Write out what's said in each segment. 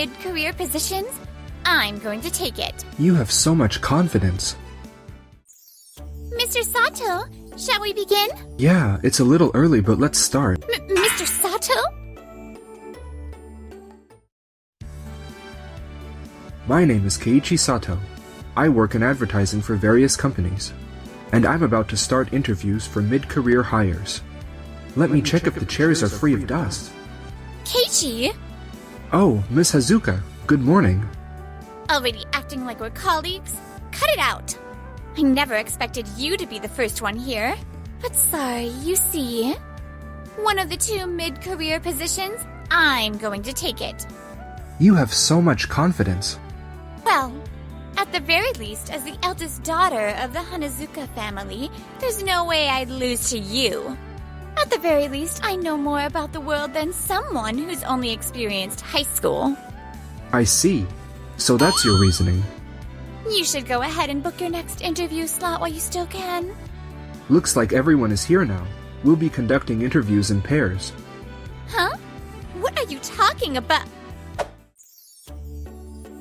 mid-career positions, I'm going to take it. You have so much confidence. Mr. Sato, shall we begin? Yeah, it's a little early, but let's start. Mr. Sato? My name is Keiichi Sato. I work in advertising for various companies, and I'm about to start interviews for mid-career hires. Let me check if the chairs are free of dust. Keiichi? Oh, Miss Hazuka, good morning. Already acting like we're colleagues? Cut it out! I never expected you to be the first one here. But sorry, you see. One of the two mid-career positions, I'm going to take it. You have so much confidence. Well, at the very least, as the eldest daughter of the Hanazuka family, there's no way I'd lose to you. At the very least, I know more about the world than someone who's only experienced high school. I see. So that's your reasoning. You should go ahead and book your next interview slot while you still can. Looks like everyone is here now. We'll be conducting interviews in pairs. Huh? What are you talking about?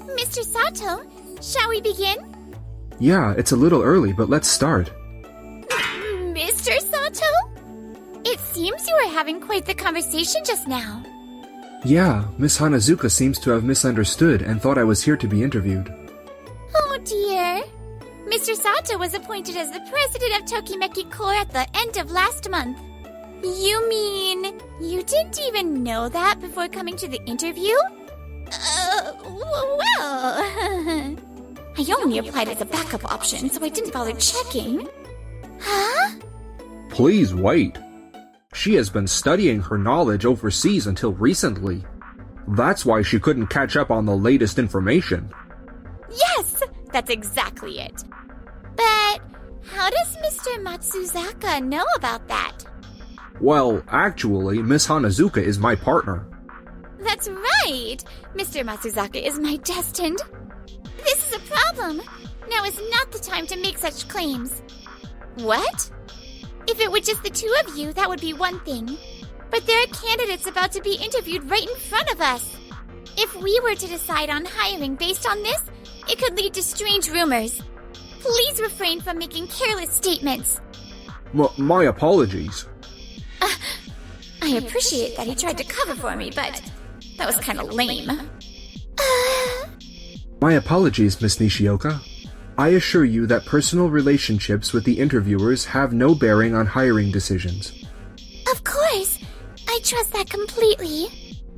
Mr. Sato, shall we begin? Yeah, it's a little early, but let's start. Mr. Sato? It seems you were having quite the conversation just now. Yeah, Miss Hanazuka seems to have misunderstood and thought I was here to be interviewed. Oh dear. Mr. Sato was appointed as the president of Tokimeki Corps at the end of last month. You mean you didn't even know that before coming to the interview? Well... I only applied as a backup option, so I didn't bother checking. Huh? Please wait. She has been studying her knowledge overseas until recently. That's why she couldn't catch up on the latest information. Yes, that's exactly it. But how does Mr. Matsuzaka know about that? Well, actually, Miss Hanazuka is my partner. That's right! Mr. Matsuzaka is my destined. This is a problem. Now is not the time to make such claims. What? If it were just the two of you, that would be one thing. But there are candidates about to be interviewed right in front of us. If we were to decide on hiring based on this, it could lead to strange rumors. Please refrain from making careless statements. My apologies. I appreciate that he tried to cover for me, but that was kind of lame. My apologies, Miss Nishioka. I assure you that personal relationships with the interviewers have no bearing on hiring decisions. Of course. I trust that completely.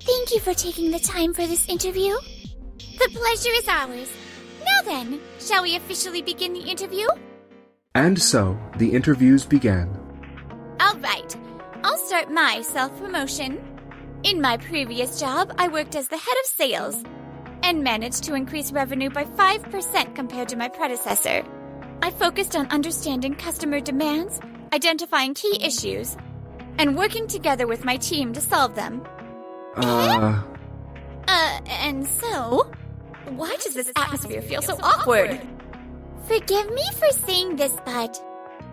Thank you for taking the time for this interview. The pleasure is ours. Now then, shall we officially begin the interview? And so, the interviews began. All right. I'll start my self-promotion. In my previous job, I worked as the head of sales and managed to increase revenue by 5% compared to my predecessor. I focused on understanding customer demands, identifying key issues, and working together with my team to solve them. And so, why does this atmosphere feel so awkward? Forgive me for saying this, but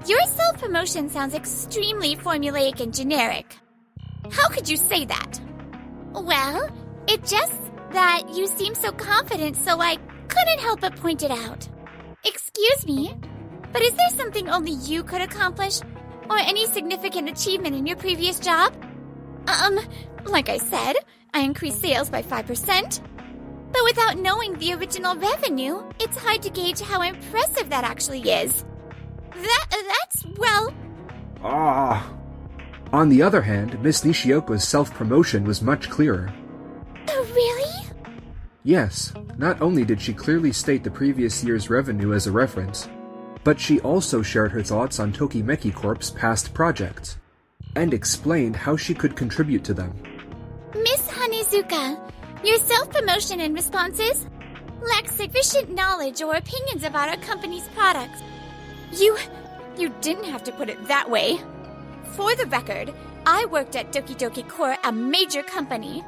your self-promotion sounds extremely formulaic and generic. How could you say that? Well, it just that you seem so confident, so I couldn't help but point it out. Excuse me, but is there something only you could accomplish? Or any significant achievement in your previous job? Like I said, I increased sales by 5%. But without knowing the original revenue, it's hard to gauge how impressive that actually is. That's, well... On the other hand, Miss Nishioka's self-promotion was much clearer. Really? Yes, not only did she clearly state the previous year's revenue as a reference, but she also shared her thoughts on Tokimeki Corp's past projects, and explained how she could contribute to them. Miss Hanazuka, your self-promotion and responses lack sufficient knowledge or opinions about our company's products. You didn't have to put it that way. For the record, I worked at Doki Doki Corp, a major company.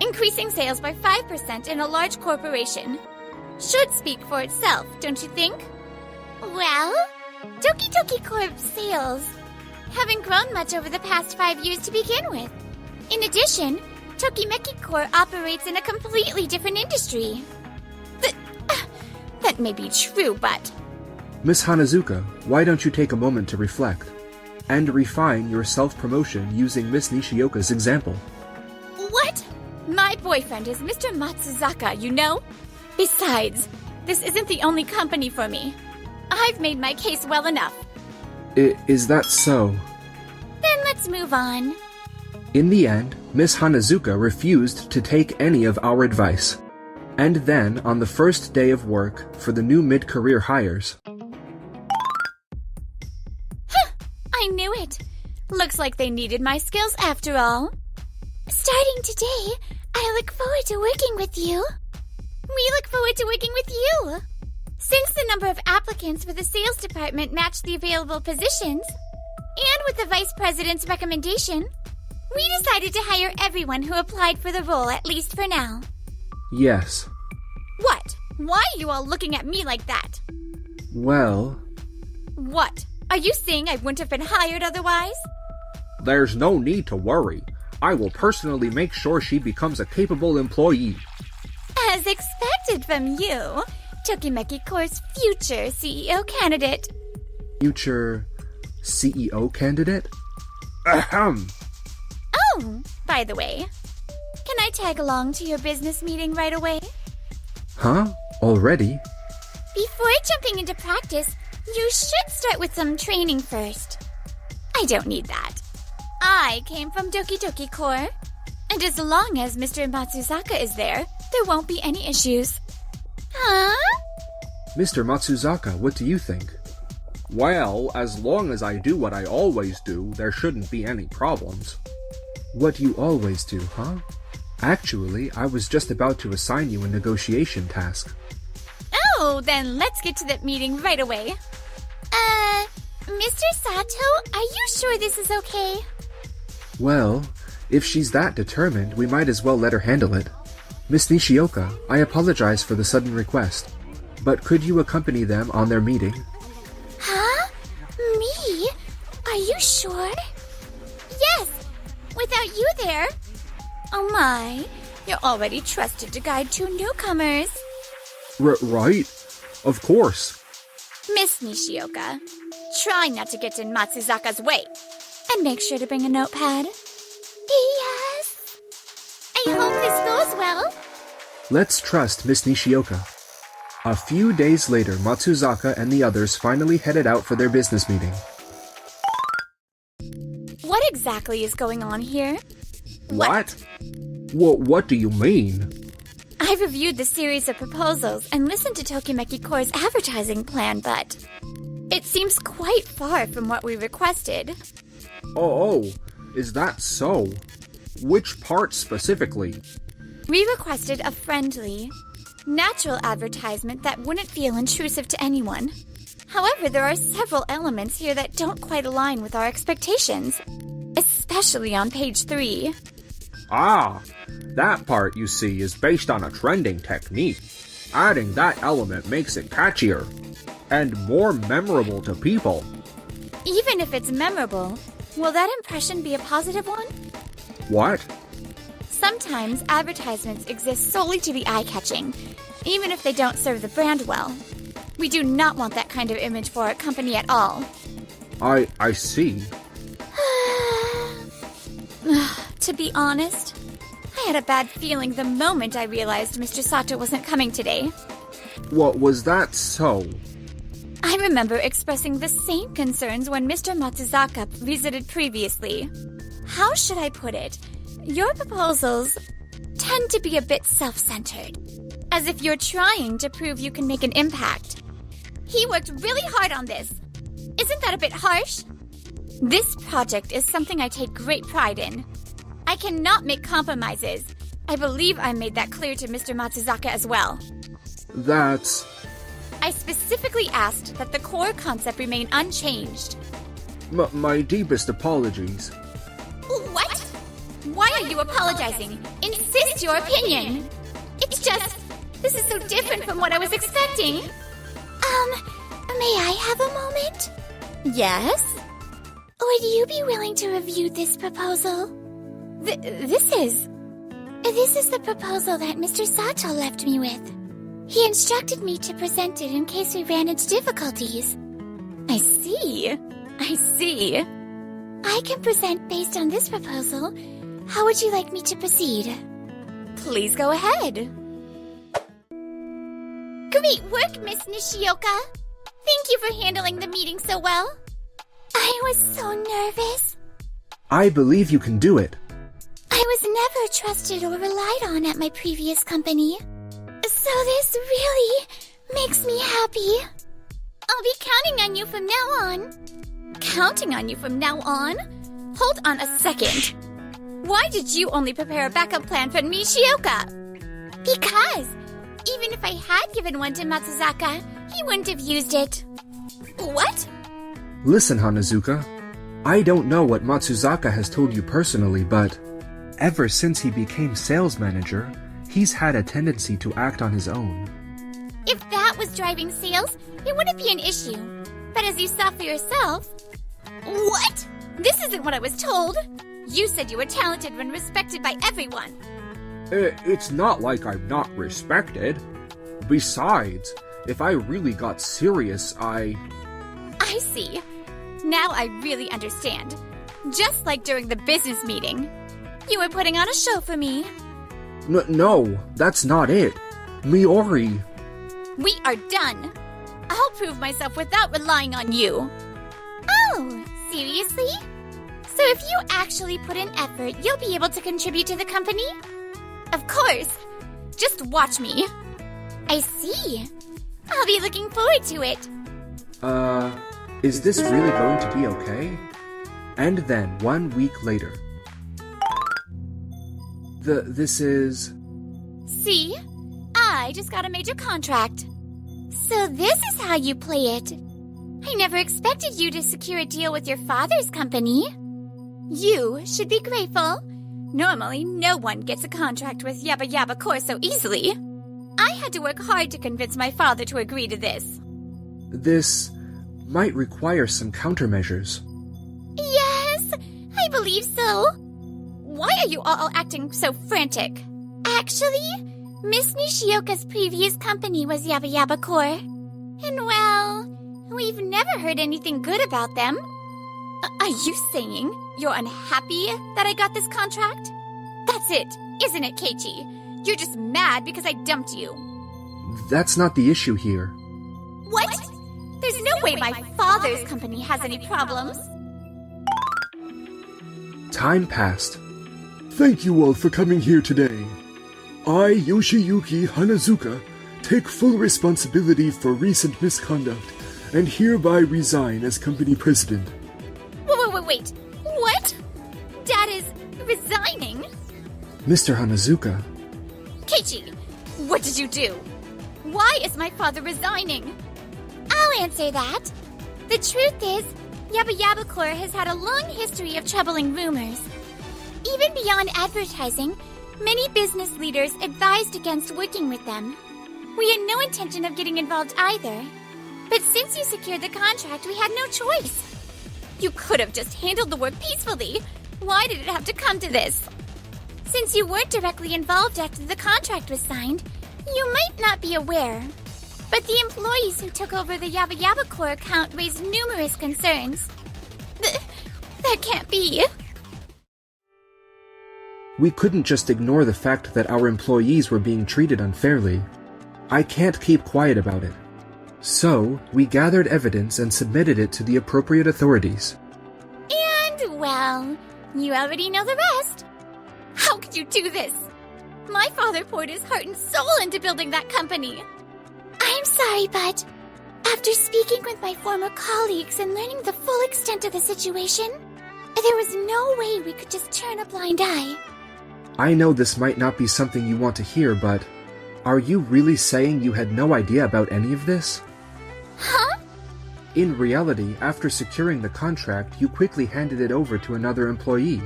Increasing sales by 5% in a large corporation should speak for itself, don't you think? Well, Doki Doki Corp's sales haven't grown much over the past 5 years to begin with. In addition, Tokimeki Corp operates in a completely different industry. That may be true, but... Miss Hanazuka, why don't you take a moment to reflect and refine your self-promotion using Miss Nishioka's example? What? My boyfriend is Mr. Matsuzaka, you know? Besides, this isn't the only company for me. I've made my case well enough. Is that so? Then let's move on. In the end, Miss Hanazuka refused to take any of our advice. And then, on the first day of work for the new mid-career hires... I knew it. Looks like they needed my skills after all. Starting today, I look forward to working with you. We look forward to working with you. Since the number of applicants for the sales department matched the available positions, and with the vice president's recommendation, we decided to hire everyone who applied for the role, at least for now. Yes. What? Why are you all looking at me like that? Well... What? Are you saying I wouldn't have been hired otherwise? There's no need to worry. I will personally make sure she becomes a capable employee. As expected from you, Tokimeki Corp's future CEO candidate. Future CEO candidate? Ahem. Oh, by the way, can I tag along to your business meeting right away? Huh? Already? Before jumping into practice, you should start with some training first. I don't need that. I came from Doki Doki Corps, and as long as Mr. Matsuzaka is there won't be any issues. Huh? Mr. Matsuzaka, what do you think? Well, as long as I do what I always do, there shouldn't be any problems. What you always do, huh? Actually, I was just about to assign you a negotiation task. Oh, then let's get to that meeting right away. Mr. Sato, are you sure this is okay? Well, if she's that determined, we might as well let her handle it. Miss Nishioka, I apologize for the sudden request, but could you accompany them on their meeting? Huh? Me? Are you sure? Yes! Without you there? Oh my, you're already trusted to guide two newcomers. Right? Of course. Miss Nishioka, try not to get in Matsuzaka's way. And make sure to bring a notepad. Yes. I hope this goes well. Let's trust Miss Nishioka. A few days later, Matsuzaka and the others finally headed out for their business meeting. What exactly is going on here? What? What do you mean? I reviewed the series of proposals and listened to Tokimeki Corp's advertising plan, but it seems quite far from what we requested. Oh, is that so? Which part specifically? We requested a friendly, natural advertisement that wouldn't feel intrusive to anyone. However, there are several elements here that don't quite align with our expectations, especially on page 3. Ah, that part, you see, is based on a trending technique. Adding that element makes it catchier and more memorable to people. Even if it's memorable, will that impression be a positive one? What? Sometimes advertisements exist solely to be eye-catching, even if they don't serve the brand well. We do not want that kind of image for our company at all. I see. To be honest, I had a bad feeling the moment I realized Mr. Sato wasn't coming today. What was that so? I remember expressing the same concerns when Mr. Matsuzaka visited previously. How should I put it? Your proposals tend to be a bit self-centered, as if you're trying to prove you can make an impact. He worked really hard on this. Isn't that a bit harsh? This project is something I take great pride in. I cannot make compromises. I believe I made that clear to Mr. Matsuzaka as well. That's... I specifically asked that the core concept remain unchanged. My deepest apologies. What? Why are you apologizing? Insist your opinion. It's just, this is so different from what I was expecting. May I have a moment? Yes? Would you be willing to review this proposal? This is... This is the proposal that Mr. Sato left me with. He instructed me to present it in case we ran into difficulties. I see. I can present based on this proposal. How would you like me to proceed? Please go ahead. Great work, Miss Nishioka. Thank you for handling the meeting so well. I was so nervous. I believe you can do it. I was never trusted or relied on at my previous company. So this really makes me happy. I'll be counting on you from now on. Counting on you from now on? Hold on a second. Why did you only prepare a backup plan for Nishioka? Because even if I had given one to Matsuzaka, he wouldn't have used it. What? Listen, Hanazuka. I don't know what Matsuzaka has told you personally, but ever since he became sales manager, he's had a tendency to act on his own. If that was driving sales, it wouldn't be an issue. But as you saw for yourself... What? This isn't what I was told. You said you were talented when respected by everyone. It's not like I'm not respected. Besides, if I really got serious, I see. Now I really understand. Just like during the business meeting. You were putting on a show for me. No, that's not it. Miori. We are done. I'll prove myself without relying on you. Oh, seriously? So if you actually put in effort, you'll be able to contribute to the company? Of course. Just watch me. I see. I'll be looking forward to it. Is this really going to be okay? And then 1 week later. This is... See? I just got a major contract. So this is how you play it. I never expected you to secure a deal with your father's company. You should be grateful. Normally, no one gets a contract with Yaba Yaba Core so easily. I had to work hard to convince my father to agree to this. This might require some countermeasures. Yes, I believe so. Why are you all acting so frantic? Actually, Miss Nishioka's previous company was Yaba Yaba Core. And well, we've never heard anything good about them. Are you saying you're unhappy that I got this contract? That's it, isn't it, Keiichi? You're just mad because I dumped you. That's not the issue here. What? There's no way my father's company has any problems. Time passed. Thank you all for coming here today. I, Yoshiyuki Hanazuka, take full responsibility for recent misconduct and hereby resign as company president. Wait. What? Dad is resigning? Mr. Hanazuka. Keiichi, what did you do? Why is my father resigning? I'll answer that. The truth is, Yaba Yaba Core has had a long history of troubling rumors. Even beyond advertising, many business leaders advised against working with them. We had no intention of getting involved either. But since you secured the contract, we had no choice. You could have just handled the work peacefully. Why did it have to come to this? Since you weren't directly involved after the contract was signed, you might not be aware. But the employees who took over the Yaba Yaba Core account raised numerous concerns. That can't be. We couldn't just ignore the fact that our employees were being treated unfairly. I can't keep quiet about it. So, we gathered evidence and submitted it to the appropriate authorities. And, well, you already know the rest. How could you do this? My father poured his heart and soul into building that company. I'm sorry, but after speaking with my former colleagues and learning the full extent of the situation, there was no way we could just turn a blind eye. I know this might not be something you want to hear, but are you really saying you had no idea about any of this? Huh? In reality, after securing the contract, you quickly handed it over to another employee.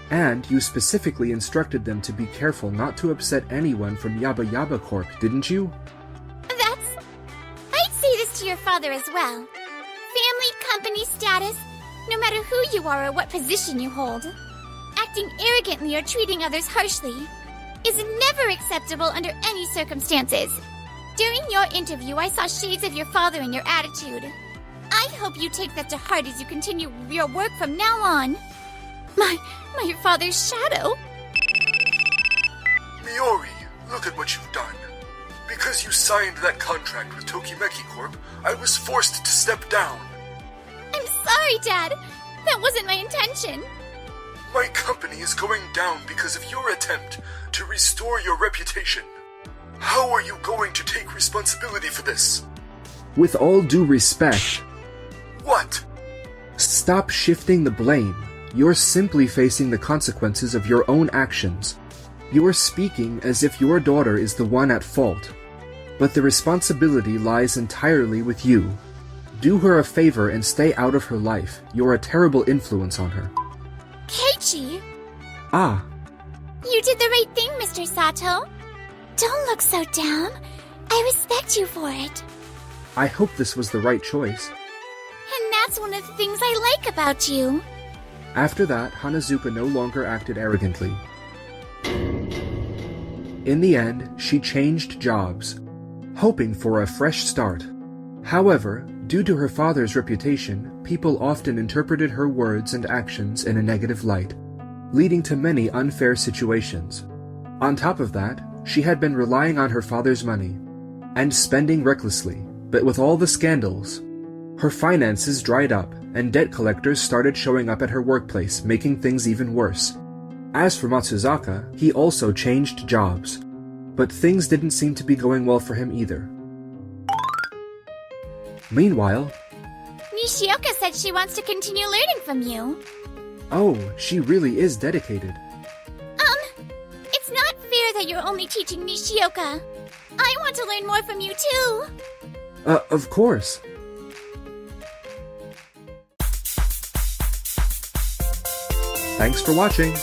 And you specifically instructed them to be careful not to upset anyone from Yaba Yaba Corp, didn't you? I'd say this to your father as well. Family, company status, no matter who you are or what position you hold. Acting arrogantly or treating others harshly. is never acceptable under any circumstances. During your interview, I saw shades of your father in your attitude. I hope you take that to heart as you continue your work from now on. My father's shadow? Miori, look at what you've done. Because you signed that contract with Tokimeki Corp, I was forced to step down. I'm sorry, Dad. That wasn't my intention. My company is going down because of your attempt to restore your reputation. How are you going to take responsibility for this? With all due respect, What? stop shifting the blame. You're simply facing the consequences of your own actions. You're speaking as if your daughter is the one at fault. But the responsibility lies entirely with you. Do her a favor and stay out of her life. You're a terrible influence on her. Keiichi, Ah, you did the right thing, Mr. Sato. Don't look so down. I respect you for it. I hope this was the right choice. And that's one of the things I like about you. After that, Hanazuka no longer acted arrogantly. In the end, she changed jobs, hoping for a fresh start. However, due to her father's reputation, people often interpreted her words and actions in a negative light, leading to many unfair situations. On top of that, she had been relying on her father's money and spending recklessly, but with all the scandals, her finances dried up and debt collectors started showing up at her workplace, making things even worse. As for Matsuzaka, he also changed jobs, but things didn't seem to be going well for him either. Meanwhile, Nishioka said she wants to continue learning from you. oh, she really is dedicated. It's not fair that you're only teaching Nishioka. I want to learn more from you too. Of course. Thanks for watching.